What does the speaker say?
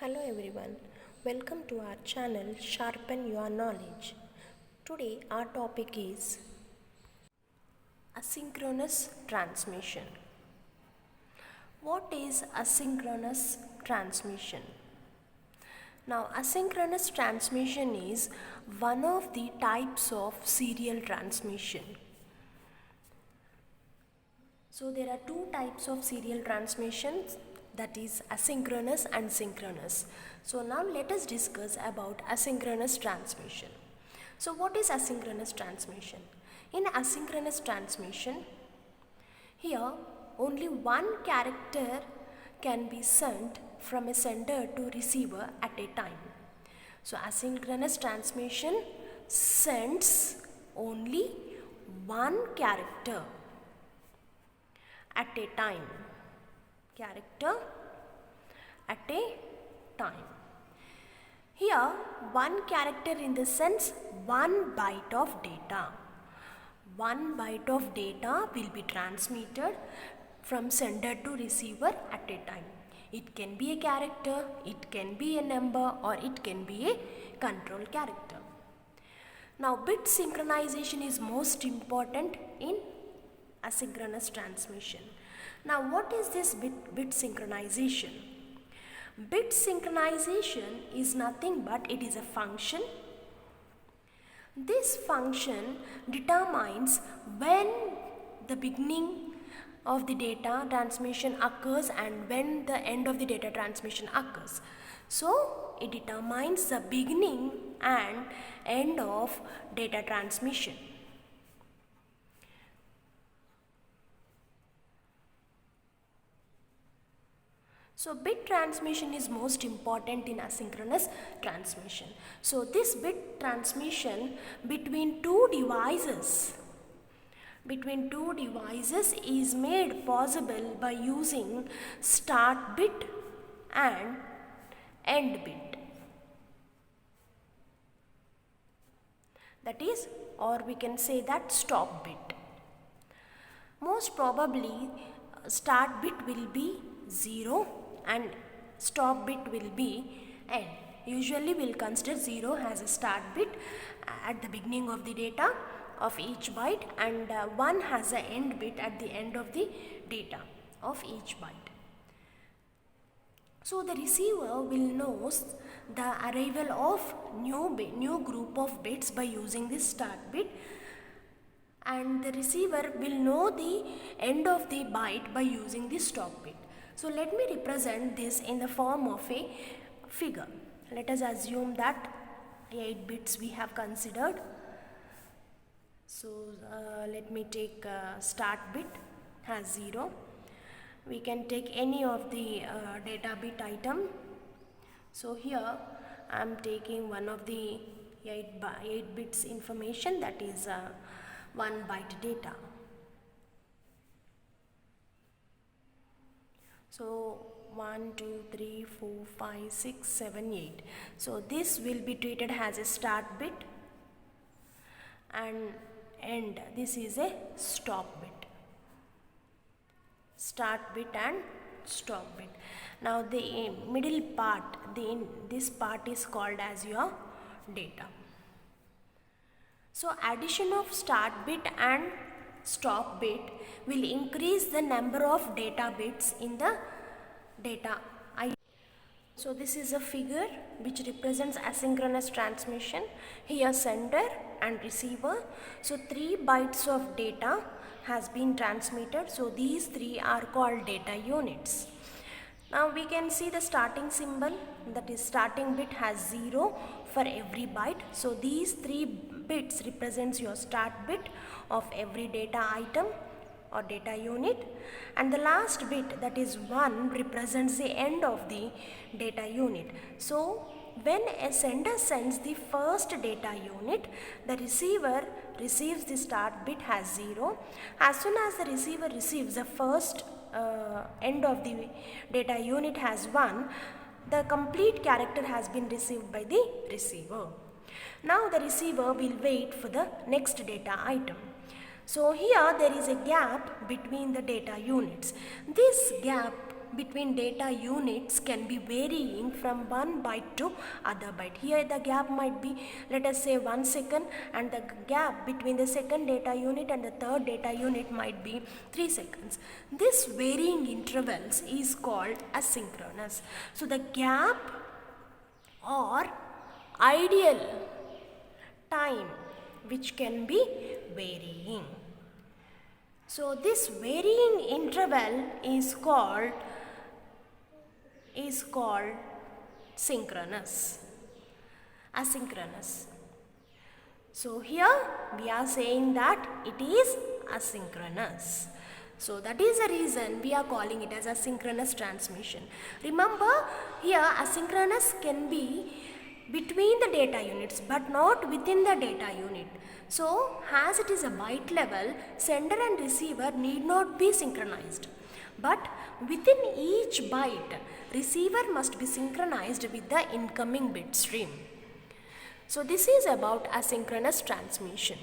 Hello everyone, welcome to our channel Sharpen Your Knowledge. Today our topic is asynchronous transmission. What is asynchronous transmission? Now asynchronous transmission is one of the types of serial transmission. So there are two types of serial transmissions, that is asynchronous and synchronous. So now let us discuss about asynchronous transmission. So what is asynchronous transmission? In asynchronous transmission, here only one character can be sent from a sender to receiver at a time. So asynchronous transmission sends only one character at a time. Character at a time. Here one character in the sense 1 byte of data. 1 byte of data will be transmitted from sender to receiver at a time. It can be a character, it can be a number, or it can be a control character. Now bit synchronization is most important in asynchronous transmission. Now what is this bit synchronization? Bit synchronization is nothing but it is a function. This function determines when the beginning of the data transmission occurs and when the end of the data transmission occurs. So it determines the beginning and end of data transmission. So bit transmission is most important in asynchronous transmission. So this bit transmission between two devices is made possible by using start bit and end bit. That is, or we can say that stop bit. Most probably start bit will be 0 and stop bit will be end. Usually we will consider 0 as a start bit at the beginning of the data of each byte, and 1 has an end bit at the end of the data of each byte. So the receiver will know the arrival of new group of bits by using this start bit, and the receiver will know the end of the byte by using the stop bit. So let me represent this in the form of a figure. Let us assume that 8 bits we have considered. So let me take start bit as 0. We can take any of the data bit item. So here I am taking one of the 8 bits information, that is 1 byte data. So 1, 2, 3, 4, 5, 6, 7, 8. So this will be treated as a start bit and end. This is a stop bit. Start bit and stop bit. Now the middle part, this part is called as your data. So addition of start bit and stop bit will increase the number of data bits in the data item. So this is a figure which represents asynchronous transmission. Here sender and receiver. So 3 bytes of data has been transmitted. So these 3 are called data units. Now we can see the starting symbol, that is starting bit has 0 for every byte. So these 3 bits represents your start bit of every data item or data unit, and the last bit, that is 1, represents the end of the data unit. So when a sender sends the first data unit, the receiver receives the start bit as 0. As soon as the receiver receives the first end of the data unit has 1, the complete character has been received by the receiver. Now the receiver will wait for the next data item. So here there is a gap between the data units. This gap between data units can be varying from one byte to other byte. Here the gap might be, let us say, 1 second, and the gap between the second data unit and the third data unit might be 3 seconds. This varying intervals is called asynchronous. So the gap or ideal time which can be varying. So this varying interval is called synchronous, asynchronous. So here we are saying that it is asynchronous. So that is the reason we are calling it as asynchronous transmission. Remember, here asynchronous can be between the data units but not within the data unit. So as it is a byte level, sender and receiver need not be synchronized. But within each byte, receiver must be synchronized with the incoming bit stream. So this is about asynchronous transmission.